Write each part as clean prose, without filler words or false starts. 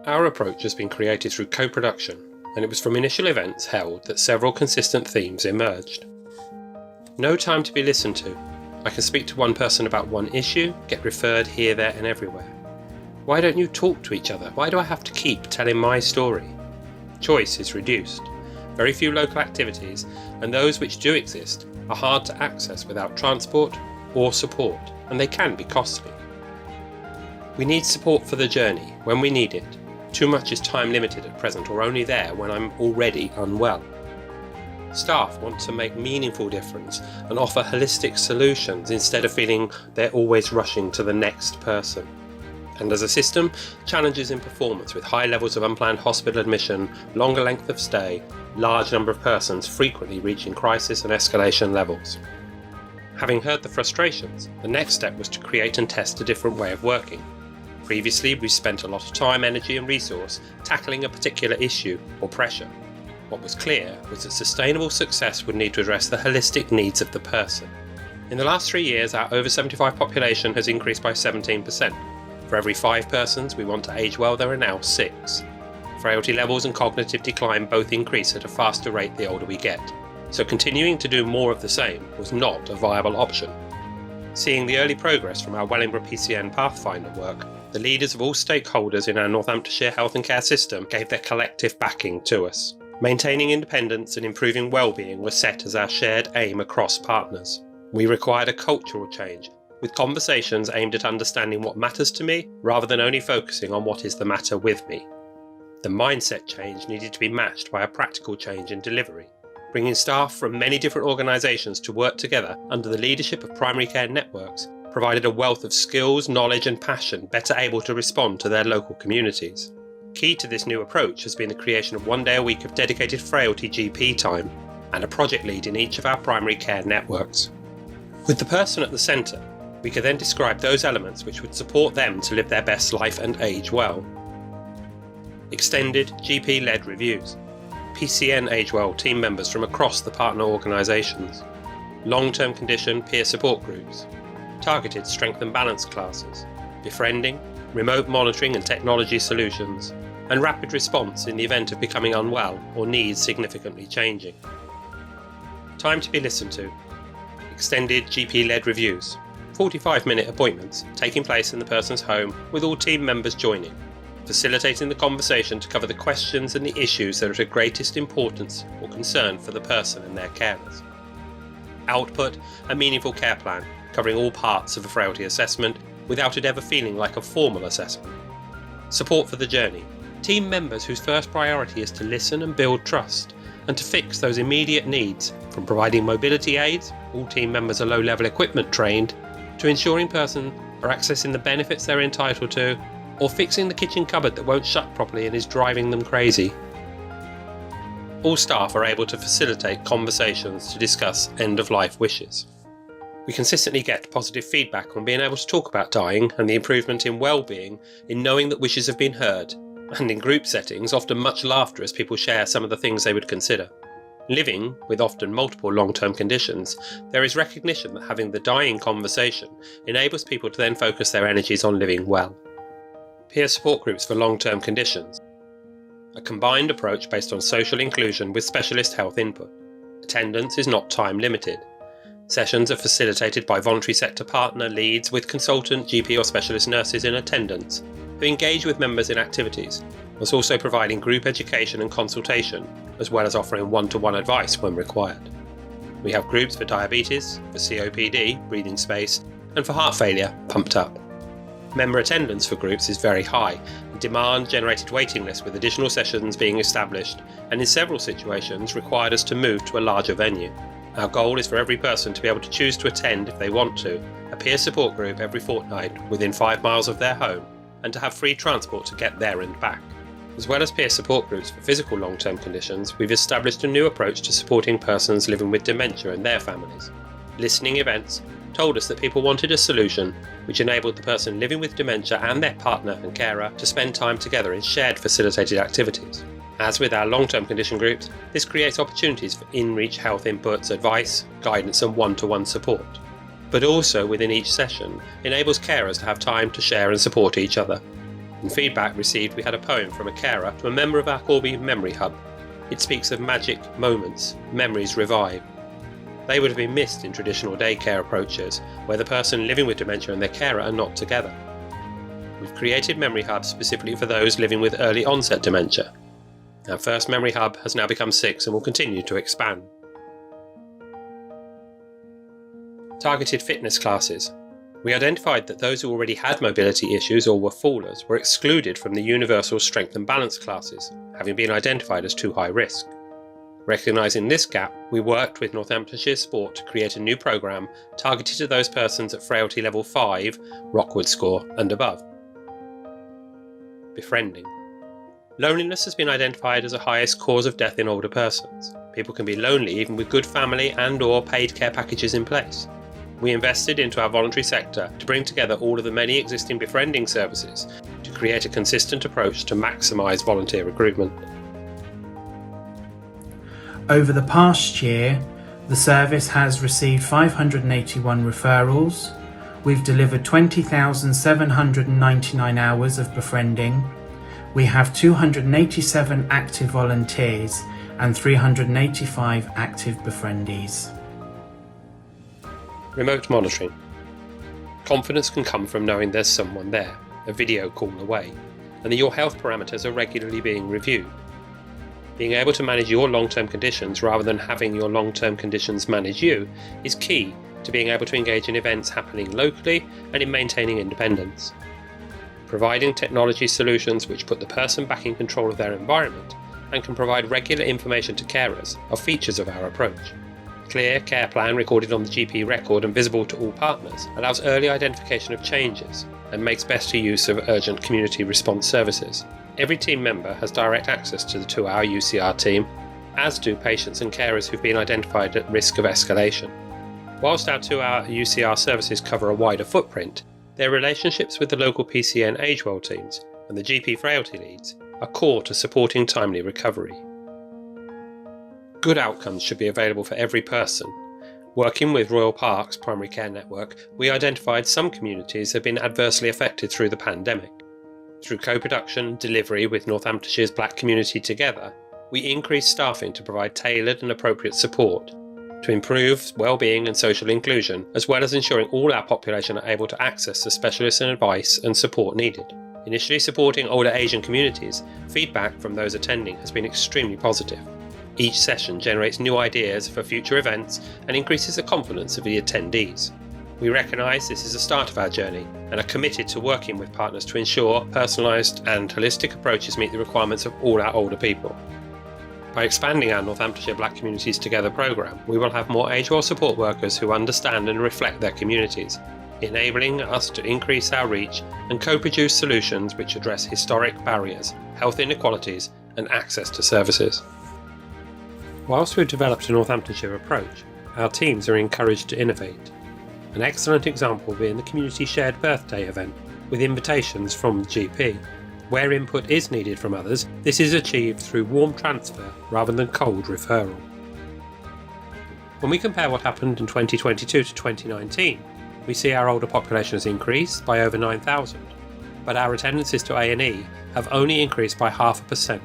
Our approach has been created through co-production, and it was from initial events held that several consistent themes emerged. No time to be listened to. I can speak to one person about one issue, get referred here, there and everywhere. Why don't you talk to each other? Why do I have to keep telling my story? Choice is reduced. Very few local activities, and those which do exist, are hard to access without transport or support, and they can be costly. We need support for the journey when we need it. Too much is time limited at present, or only there when I'm already unwell. Staff want to make meaningful difference and offer holistic solutions instead of feeling they're always rushing to the next person. And as a system, challenges in performance with high levels of unplanned hospital admission, longer length of stay, large number of persons frequently reaching crisis and escalation levels. Having heard the frustrations, the next step was to create and test a different way of working. Previously, we spent a lot of time, energy and resource tackling a particular issue or pressure. What was clear was that sustainable success would need to address the holistic needs of the person. In the last 3 years, our over 75 population has increased by 17%. For every 5 persons we want to age well, there are now 6. Frailty levels and cognitive decline both increase at a faster rate the older we get, so continuing to do more of the same was not a viable option. Seeing the early progress from our Wellingborough PCN Pathfinder work, the leaders of all stakeholders in our Northamptonshire health and care system gave their collective backing to us. Maintaining independence and improving well-being were set as our shared aim across partners. We required a cultural change, with conversations aimed at understanding what matters to me rather than only focusing on what is the matter with me. The mindset change needed to be matched by a practical change in delivery. Bringing staff from many different organisations to work together under the leadership of primary care networks provided a wealth of skills, knowledge and passion better able to respond to their local communities. Key to this new approach has been the creation of 1 day a week of dedicated frailty GP time and a project lead in each of our primary care networks. With the person at the centre, we could then describe those elements which would support them to live their best life and age well. Extended GP-led reviews, PCN Age Well team members from across the partner organisations, long-term condition peer support groups, targeted strength and balance classes, befriending, remote monitoring and technology solutions, and rapid response in the event of becoming unwell or needs significantly changing. Time to be listened to, extended GP-led reviews, 45-minute appointments taking place in the person's home with all team members joining, facilitating the conversation to cover the questions and the issues that are of greatest importance or concern for the person and their carers. Output, a meaningful care plan covering all parts of a frailty assessment without it ever feeling like a formal assessment. Support for the journey, team members whose first priority is to listen and build trust and to fix those immediate needs, from providing mobility aids, all team members are low-level equipment trained, to ensuring persons are accessing the benefits they're entitled to, or fixing the kitchen cupboard that won't shut properly and is driving them crazy. All staff are able to facilitate conversations to discuss end-of-life wishes. We consistently get positive feedback on being able to talk about dying and the improvement in well-being in knowing that wishes have been heard, and in group settings often much laughter as people share some of the things they would consider. Living with often multiple long-term conditions, there is recognition that having the dying conversation enables people to then focus their energies on living well. Peer support groups for long-term conditions. A combined approach based on social inclusion with specialist health input. Attendance is not time limited. Sessions are facilitated by voluntary sector partner leads with consultant, GP or specialist nurses in attendance who engage with members in activities, whilst also providing group education and consultation, as well as offering one-to-one advice when required. We have groups for diabetes, for COPD, breathing space, and for heart failure, pumped up. Member attendance for groups is very high, and demand generated waiting lists with additional sessions being established, and in several situations required us to move to a larger venue. Our goal is for every person to be able to choose to attend, if they want to, a peer support group every fortnight within 5 miles of their home, and to have free transport to get there and back. As well as peer support groups for physical long-term conditions, we've established a new approach to supporting persons living with dementia and their families. Listening events told us that people wanted a solution which enabled the person living with dementia and their partner and carer to spend time together in shared facilitated activities. As with our long-term condition groups, this creates opportunities for in-reach health inputs, advice, guidance and one-to-one support. But also within each session enables carers to have time to share and support each other. In feedback received, we had a poem from a carer to a member of our Corby Memory Hub. It speaks of magic moments, memories revived. They would have been missed in traditional daycare approaches, where the person living with dementia and their carer are not together. We've created Memory Hubs specifically for those living with early onset dementia. Our first Memory Hub has now become 6 and will continue to expand. Targeted fitness classes. We identified that those who already had mobility issues or were fallers were excluded from the universal strength and balance classes, having been identified as too high risk. Recognising this gap, we worked with Northamptonshire Sport to create a new programme targeted to those persons at frailty level 5, Rockwood score, and above. Befriending. Loneliness has been identified as the highest cause of death in older persons. People can be lonely even with good family and/or paid care packages in place. We invested into our voluntary sector to bring together all of the many existing befriending services to create a consistent approach to maximise volunteer recruitment. Over the past year, the service has received 581 referrals. We've delivered 20,799 hours of befriending. We have 287 active volunteers and 385 active befriendees. Remote monitoring. Confidence can come from knowing there's someone there, a video call away, and that your health parameters are regularly being reviewed. Being able to manage your long-term conditions rather than having your long-term conditions manage you is key to being able to engage in events happening locally and in maintaining independence. Providing technology solutions which put the person back in control of their environment and can provide regular information to carers are features of our approach. Clear care plan recorded on the GP record and visible to all partners allows early identification of changes and makes best use of urgent community response services. Every team member has direct access to the 2-hour UCR team, as do patients and carers who've been identified at risk of escalation. Whilst our 2-hour UCR services cover a wider footprint, their relationships with the local PCN Agewell teams and the GP frailty leads are core to supporting timely recovery. Good outcomes should be available for every person. Working with Royal Park's primary care network, we identified some communities have been adversely affected through the pandemic. Through co-production and delivery with Northamptonshire's Black community together, we increased staffing to provide tailored and appropriate support to improve well-being and social inclusion, as well as ensuring all our population are able to access the specialists and advice and support needed. Initially supporting older Asian communities, feedback from those attending has been extremely positive. Each session generates new ideas for future events and increases the confidence of the attendees. We recognise this is the start of our journey and are committed to working with partners to ensure personalised and holistic approaches meet the requirements of all our older people. By expanding our Northamptonshire Black Communities Together programme, we will have more age-well support workers who understand and reflect their communities, enabling us to increase our reach and co-produce solutions which address historic barriers, health inequalities and access to services. Whilst we've developed a Northamptonshire approach, our teams are encouraged to innovate. An excellent example being the community shared birthday event, with invitations from the GP. Where input is needed from others, this is achieved through warm transfer rather than cold referral. When we compare what happened in 2022 to 2019, we see our older population has increased by over 9,000, but our attendances to A&E have only increased by 0.5%.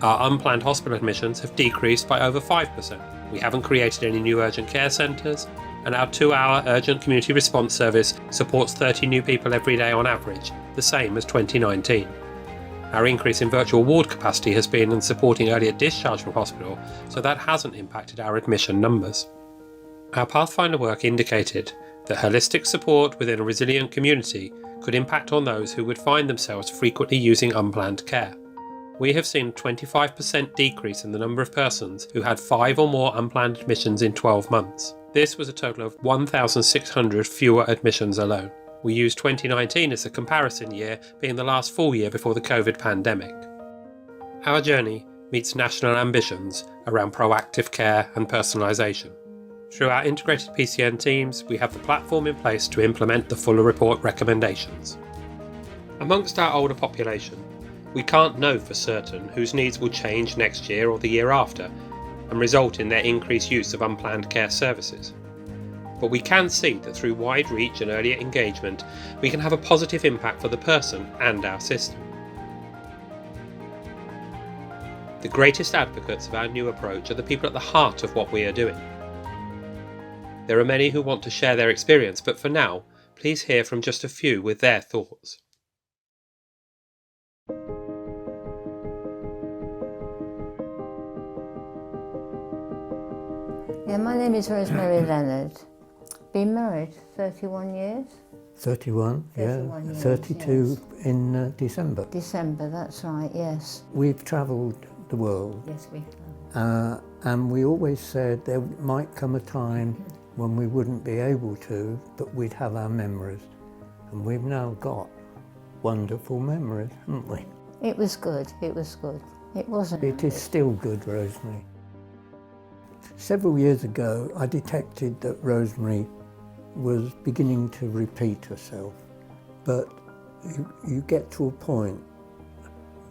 Our unplanned hospital admissions have decreased by over 5%. We haven't created any new urgent care centres, and our 2-hour urgent community response service supports 30 new people every day on average, the same as 2019. Our increase in virtual ward capacity has been in supporting earlier discharge from hospital, so that hasn't impacted our admission numbers. Our Pathfinder work indicated that holistic support within a resilient community could impact on those who would find themselves frequently using unplanned care. We have seen a 25% decrease in the number of persons who had 5 or more unplanned admissions in 12 months. This was a total of 1,600 fewer admissions alone. We used 2019 as a comparison year, being the last full year before the COVID pandemic. Our journey meets national ambitions around proactive care and personalisation. Through our integrated PCN teams, we have the platform in place to implement the Fuller Report recommendations. Amongst our older population, we can't know for certain whose needs will change next year or the year after and result in their increased use of unplanned care services. But we can see that through wide reach and earlier engagement, we can have a positive impact for the person and our system. The greatest advocates of our new approach are the people at the heart of what we are doing. There are many who want to share their experience, but for now, please hear from just a few with their thoughts. Yeah, my name is Rosemary Leonard. Been married 31 years. 31, 31 yeah. years, 32 yes. in December. December, that's right, yes. We've travelled the world. Yes, we have. And we always said there might come a time when we wouldn't be able to, but we'd have our memories. And we've now got wonderful memories, haven't we? It was good, it was good. It wasn't. It is still good, Rosemary. Several years ago, I detected that Rosemary was beginning to repeat herself, but you get to a point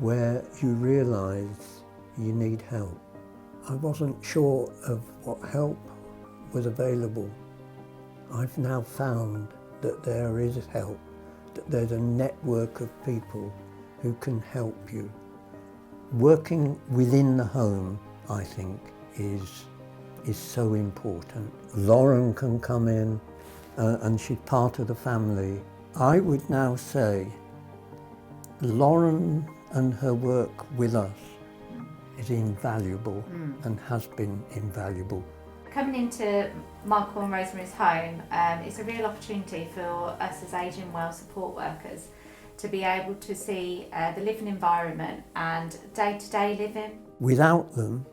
where you realise you need help. I wasn't sure of what help was available. I've now found that there is help, that there's a network of people who can help you. Working within the home, I think, is so important. Lauren can come in and she's part of the family. I would now say Lauren and her work with us is invaluable and has been invaluable. Coming into Michael and Rosemary's home, it's a real opportunity for us as Aging Well support workers to be able to see the living environment and day-to-day living. Without them,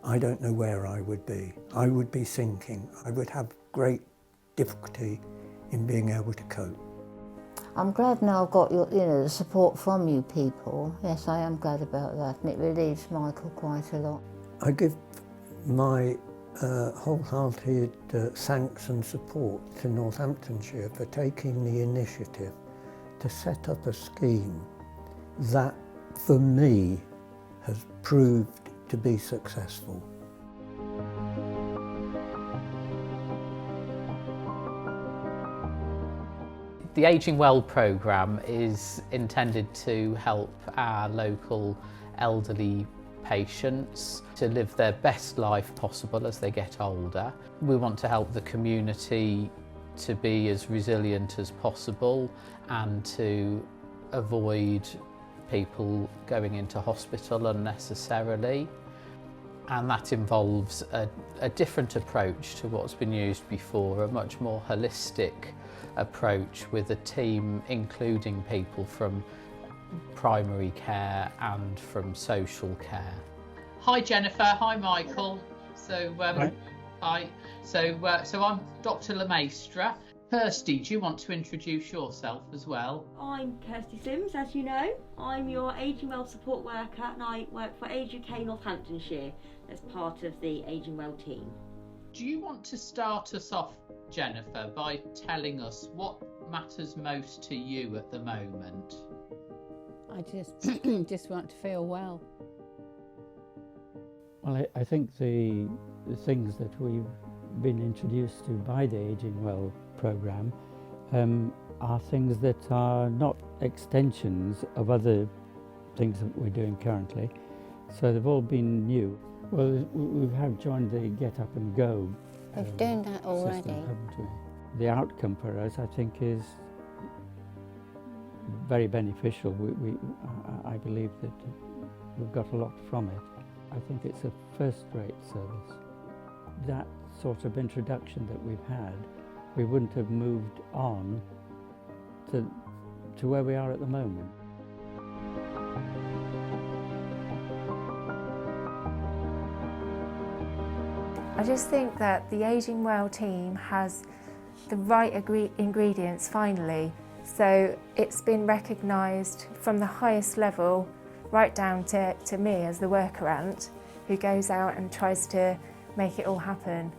I don't know where I would be. I would be sinking. I would have great difficulty in being able to cope. I'm glad now I've got the support from you people. Yes, I am glad about that, and it relieves Michael quite a lot. I give my wholehearted thanks and support to Northamptonshire for taking the initiative to set up a scheme that, for me, has proved to be successful. The Aging Well programme is intended to help our local elderly patients to live their best life possible as they get older. We want to help the community to be as resilient as possible and to avoid people going into hospital unnecessarily. And that involves a different approach to what's been used before, a much more holistic approach with a team including people from primary care and from social care. Hi Jennifer, hi Michael. Hi. So I'm Dr. Lemaistre. Kirsty, do you want to introduce yourself as well? I'm Kirsty Sims, as you know. I'm your Aging Well support worker and I work for Age UK Northamptonshire as part of the Aging Well team. Do you want to start us off, Jennifer, by telling us what matters most to you at the moment? I just want to feel well. Well, I think the things that we've been introduced to by the Aging Well programme are things that are not extensions of other things that we're doing currently. So they've all been new. Well, we have joined the Get Up and Go We've done that already. system, haven't we? The outcome for us, I think, is very beneficial. I believe that we've got a lot from it. I think it's a first-rate service. That sort of introduction that we've had, we wouldn't have moved on to where we are at the moment. I just think that the Aging Well team has the right ingredients finally. So it's been recognised from the highest level right down to me as the worker ant who goes out and tries to make it all happen.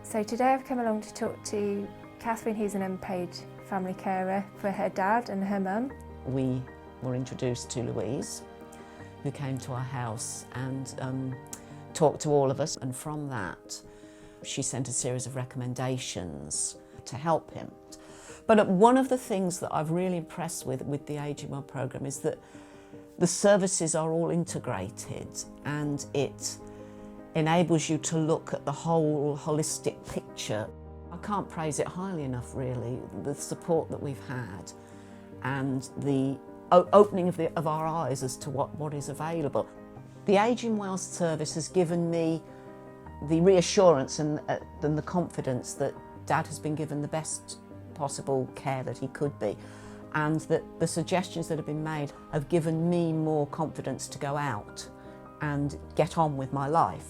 So today I've come along to talk to Catherine, who's an unpaid family carer for her dad and her mum. We were introduced to Louise, who came to our house and talked to all of us, and from that she sent a series of recommendations to help him. But one of the things that I've really impressed with the Aging Well programme is that The services are all integrated and it enables you to look at the whole holistic picture. I can't praise it highly enough, really, the support that we've had and the opening of our eyes as to what is available. The Ageing Well service has given me the reassurance and the confidence that Dad has been given the best possible care that he could be, and that the suggestions that have been made have given me more confidence to go out and get on with my life.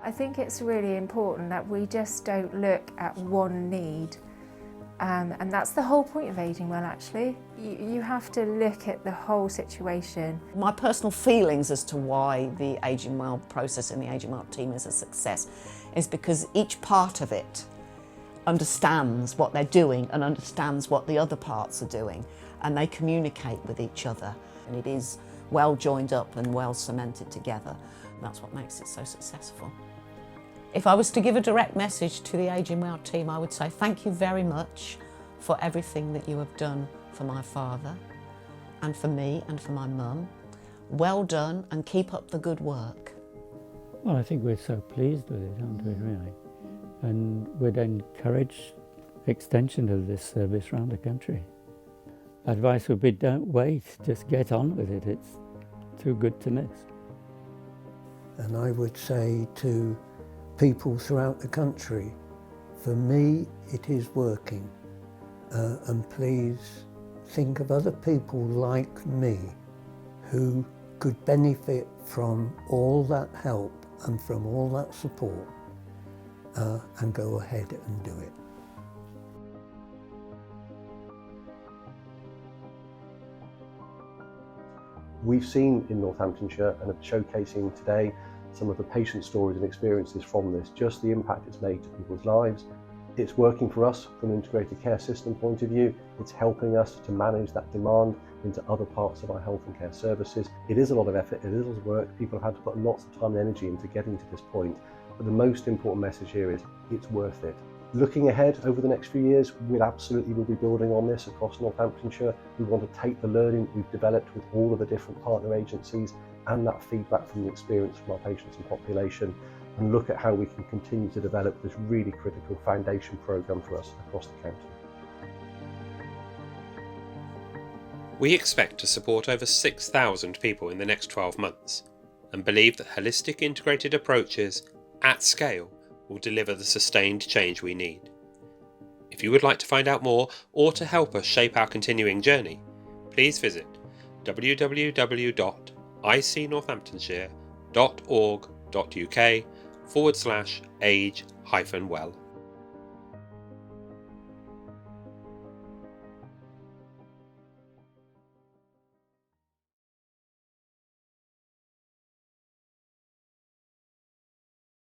I think it's really important that we just don't look at one need, and that's the whole point of Ageing Well, actually. You have to look at the whole situation. My personal feelings as to why the Ageing Well process and the Ageing Well team is a success is because each part of it understands what they're doing and understands what the other parts are doing, and they communicate with each other, and it is well joined up and well cemented together. That's what makes it so successful. If I was to give a direct message to the Ageing Well team, I would say thank you very much for everything that you have done for my father and for me and for my mum. Well done, and keep up the good work. Well, I think we're so pleased with it, aren't we, really? And we'd encourage extension of this service around the country. Advice would be don't wait, just get on with it. It's too good to miss. And I would say to people throughout the country, for me it is working, and please think of other people like me who could benefit from all that help and from all that support, and go ahead and do it. We've seen in Northamptonshire and are showcasing today some of the patient stories and experiences from this, just the impact it's made to people's lives. It's working for us from an integrated care system point of view. It's helping us to manage that demand into other parts of our health and care services. It is a lot of effort, it is a lot of work. People have had to put lots of time and energy into getting to this point. But the most important message here is it's worth it. Looking ahead over the next few years, we absolutely will be building on this across Northamptonshire. We want to take the learning we've developed with all of the different partner agencies and that feedback from the experience from our patients and population, and look at how we can continue to develop this really critical foundation programme for us across the county. We expect to support over 6,000 people in the next 12 months and believe that holistic integrated approaches at scale will deliver the sustained change we need. If you would like to find out more or to help us shape our continuing journey, please visit www.icnorthamptonshire.org.uk/age-well.